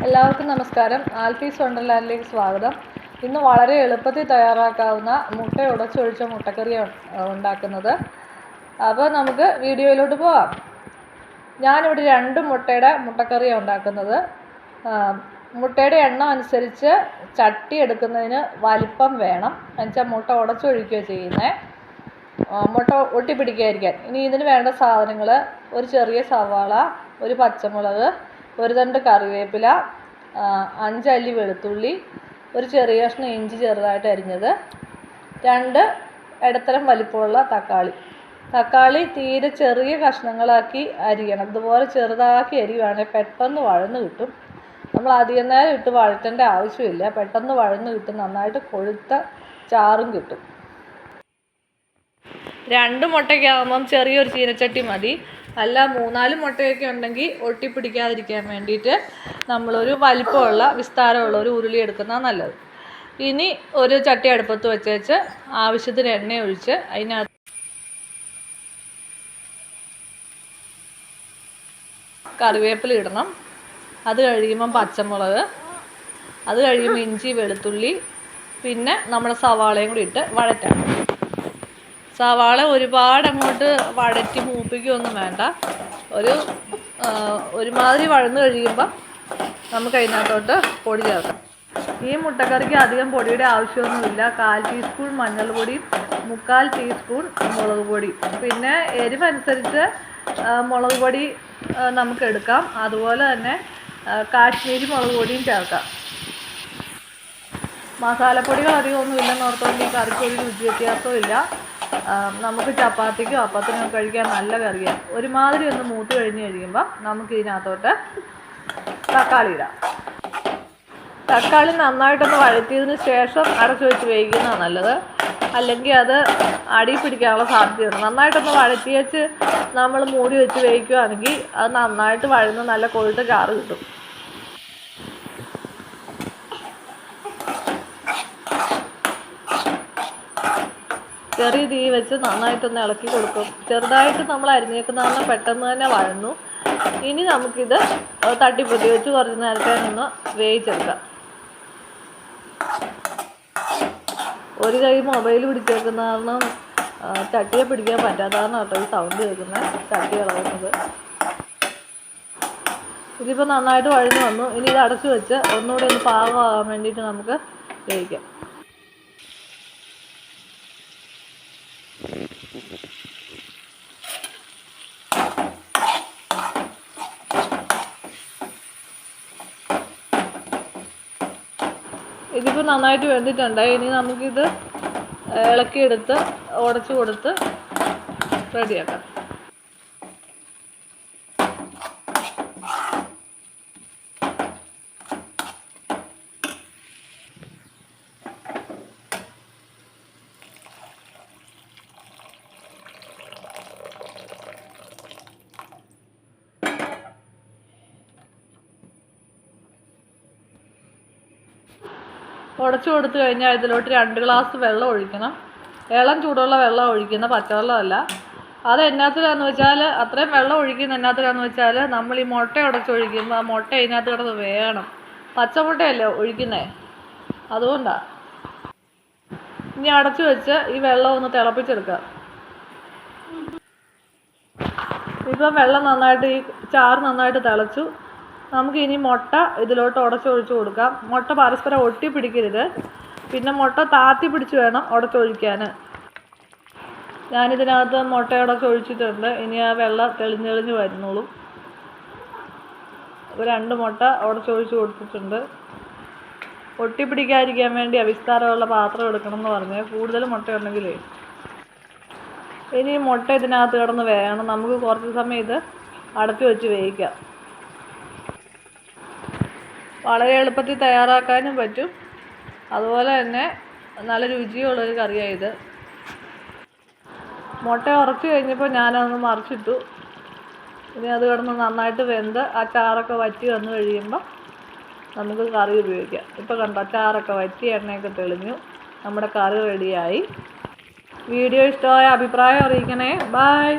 എല്ലാവർക്കും നമസ്കാരം. ആൽഫീസ് വണ്ടർലാൻഡിലേക്ക് സ്വാഗതം. ഇന്ന് വളരെ എളുപ്പത്തിൽ തയ്യാറാക്കാവുന്ന മുട്ട ഉടച്ചൊഴിച്ച മുട്ടക്കറിയാണ് ഉണ്ടാക്കുന്നത്. അപ്പോൾ നമുക്ക് വീഡിയോയിലോട്ട് പോകാം. ഞാനിവിടെ 2 മുട്ടയുടെ മുട്ടക്കറിയാണ് ഉണ്ടാക്കുന്നത്. മുട്ടയുടെ എണ്ണം അനുസരിച്ച് ചട്ടി എടുക്കുന്നതിന് വലിപ്പം വേണം. എന്നുവെച്ചാൽ മുട്ട ഉടച്ചൊഴിക്കുകയാണ് ചെയ്യുന്നത്, മുട്ട ഒട്ടിപ്പിടിക്കാതിരിക്കാൻ. ഇനി ഇതിന് വേണ്ട സാധനങ്ങൾ: ഒരു ചെറിയ സവാള, ഒരു പച്ചമുളക്, ഒരു തണ്ട് കറിവേപ്പില, 5 അല്ലി വെളുത്തുള്ളി, ഒരു ചെറിയ കഷ്ണം ഇഞ്ചി ചെറുതായിട്ട് അരിഞ്ഞത്, 2 ഇടത്തരം വലിപ്പമുള്ള തക്കാളി തീരെ ചെറിയ കഷ്ണങ്ങളാക്കി അരിയണം. ഇതുപോലെ ചെറുതാക്കി അരിയുവാണെങ്കിൽ പെട്ടെന്ന് വഴന്ന് കിട്ടും. നമ്മൾ അധികം നേരം ഇട്ട് വഴറ്റേണ്ട ആവശ്യമില്ല, പെട്ടെന്ന് വഴന്ന് കിട്ടും. നന്നായിട്ട് കൊഴുത്ത ചാറും കിട്ടും. 2 മുട്ടയ്ക്കാകുമ്പം ചെറിയൊരു ചീനച്ചട്ടി മതി. അല്ല 3-4 മുട്ടയൊക്കെ ഉണ്ടെങ്കിൽ ഒട്ടിപ്പിടിക്കാതിരിക്കാൻ വേണ്ടിയിട്ട് നമ്മളൊരു വലിപ്പമുള്ള വിസ്താരമുള്ള ഒരു ഉരുളി എടുക്കുന്നതാണ് നല്ലത്. ഇനി ഒരു ചട്ടി അടുപ്പത്ത് വെച്ച് ആവശ്യത്തിന് എണ്ണ ഒഴിച്ച് അതിനകത്ത് കറിവേപ്പില ഇടണം. അത് കഴിയുമ്പം പച്ചമുളക്, അത് കഴിയുമ്പോൾ ഇഞ്ചി വെളുത്തുള്ളി, പിന്നെ നമ്മുടെ സവാളയും കൂടി ഇട്ട് വഴറ്റാം. സവാള ഒരുപാട് അങ്ങോട്ട് വഴറ്റി മൂപ്പിക്കുകയൊന്നും വേണ്ട. ഒരുമാതിരി വഴന്ന് കഴിയുമ്പോൾ നമുക്ക് അതിനകത്തോട്ട് പൊടി ചേർക്കാം. ഈ മുട്ടക്കറിക്ക് അധികം പൊടിയുടെ ആവശ്യമൊന്നുമില്ല. 1/4 ടീസ്പൂൺ മഞ്ഞൾപ്പൊടിയും 3/4 ടീസ്പൂൺ മുളക് പൊടി, പിന്നെ എരിവനുസരിച്ച് മുളക് പൊടി നമുക്ക് എടുക്കാം. അതുപോലെ തന്നെ കാശ്മീരി മുളക് പൊടിയും ചേർക്കാം. മസാലപ്പൊടികൾ അധികമൊന്നും ഇല്ലെന്ന് ഓർത്തുകൊണ്ട് ഈ കറിക്ക് ഒരു രുചി വ്യത്യാസവും ഇല്ല. നമുക്ക് ചപ്പാത്തിക്കോ അപ്പത്തിനോ കഴിക്കാൻ നല്ല കറിയാണ്. ഒരുമാതിരി ഒന്ന് മൂത്ത് കഴിയുമ്പോൾ നമുക്ക് ഇതിനകത്തോട്ട് തക്കാളി ഇടാം. തക്കാളി നന്നായിട്ടൊന്ന് വഴറ്റിയതിന് ശേഷം അടച്ചു വെച്ച് വേവിക്കുന്നതാണ് നല്ലത്. അല്ലെങ്കിൽ അത് അടി പിടിക്കാനുള്ള സാധ്യതയുണ്ട്. നന്നായിട്ടൊന്ന് വഴറ്റിയേച്ച് നമ്മൾ മൂടി വെച്ച് വേവിക്കുകയാണെങ്കിൽ അത് നന്നായിട്ട് വഴന്ന് നല്ല കൊഴുത്ത ചാറ് കിട്ടും. ചെറിയ തീ വെച്ച് നന്നായിട്ടൊന്ന് ഇളക്കി കൊടുക്കും. ചെറുതായിട്ട് നമ്മൾ അരിഞ്ഞേക്കുന്നതാണ് പെട്ടെന്ന് തന്നെ വഴന്നു. ഇനി നമുക്കിത് തട്ടിപ്പൊത്തി വെച്ച് കുറച്ച് നേരത്തെ നിന്ന് വേവിച്ചെടുക്കാം. ഒരു കൈ മൊബൈൽ പിടിച്ചേക്കുന്ന കാരണം ചട്ടിയെ പിടിക്കാൻ പറ്റാത്തതാണ് കേട്ടോ ഈ സൗണ്ട് കേൾക്കുന്നത്, ചട്ടി ഇളകുന്നത്. ഇതിപ്പോൾ നന്നായിട്ട് വഴന്നു വന്നു. ഇനി ഇത് അടച്ചു വെച്ച് ഒന്നുകൂടി ഒന്ന് പാകമാകാൻ വേണ്ടിയിട്ട് നമുക്ക് വേവിക്കാം. ഇതിപ്പോൾ നന്നായിട്ട് വെന്തിട്ടുണ്ട്. ഇനി നമുക്കിത് ഇളക്കിയെടുത്ത് ഉടച്ചു കൊടുത്ത് റെഡിയാക്കാം. ഉടച്ചു കൊടുത്തു കഴിഞ്ഞാൽ ഇതിലോട്ട് 2 ഗ്ലാസ് വെള്ളം ഒഴിക്കണം. ഇളം ചൂടുള്ള വെള്ളം ഒഴിക്കുന്ന, പച്ചവെള്ളമല്ല. അത് എന്നാത്തിനാന്ന് വെച്ചാൽ, അത്രയും വെള്ളം ഒഴിക്കുന്ന എന്നാത്തിനാന്ന് വെച്ചാൽ നമ്മൾ ഈ മുട്ട ഉടച്ചൊഴിക്കുമ്പോൾ ആ മുട്ട ഇതിനകത്ത് കിടന്ന് വേണം. പച്ചമുട്ടയല്ലേ ഒഴിക്കുന്നത്, അതുകൊണ്ടാണ്. ഇനി അടച്ചു വെച്ച് ഈ വെള്ളം ഒന്ന് തിളപ്പിച്ചെടുക്കുക. ഇപ്പം വെള്ളം നന്നായിട്ട്, ഈ ചാറ് നന്നായിട്ട് തിളച്ചു. നമുക്ക് ഇനി മുട്ട ഇതിലോട്ട് ഉടച്ചൊഴിച്ച് കൊടുക്കാം. മുട്ട പരസ്പരം ഒട്ടി പിടിക്കരുത്. പിന്നെ മുട്ട താത്തി പിടിച്ച് വേണം ഉടച്ചൊഴിക്കാൻ. ഞാനിതിനകത്ത് മുട്ട ഉടച്ചൊഴിച്ചിട്ടുണ്ട്. ഇനി ആ വെള്ളം തെളിഞ്ഞ് വരുന്നോളും. 2 മുട്ട ഉടച്ചൊഴിച്ച് കൊടുത്തിട്ടുണ്ട്. ഒട്ടിപ്പിടിക്കാതിരിക്കാൻ വേണ്ടി വിസ്താരമുള്ള പാത്രം എടുക്കണം എന്ന് പറഞ്ഞ്, കൂടുതൽ മുട്ട ഉണ്ടെങ്കിലേ. ഇനി മുട്ട ഇതിനകത്ത് കിടന്ന് വേണം. നമുക്ക് കുറച്ച് സമയം ഇത് അടച്ചു വെച്ച് വേവിക്കാം. വളരെ എളുപ്പത്തിൽ തയ്യാറാക്കാനും പറ്റും. അതുപോലെ തന്നെ നല്ല രുചിയുള്ളൊരു കറിയാണ് ഇത്. മുട്ട ഉറച്ചു കഴിഞ്ഞപ്പോൾ ഞാനതൊന്ന് മറിച്ചിട്ടു. ഇനി അത് കിടന്ന് നന്നായിട്ട് വെന്ത് ആ ചാറൊക്കെ വറ്റി വന്നു കഴിയുമ്പോൾ നമുക്ക് കറി ഉപയോഗിക്കാം. ഇപ്പോൾ കണ്ടോ, ചാറൊക്കെ വറ്റി എണ്ണയൊക്കെ തെളിഞ്ഞു. നമ്മുടെ കറി റെഡിയായി. വീഡിയോ ഇഷ്ടമായ അഭിപ്രായം അറിയിക്കണേ. ബൈ.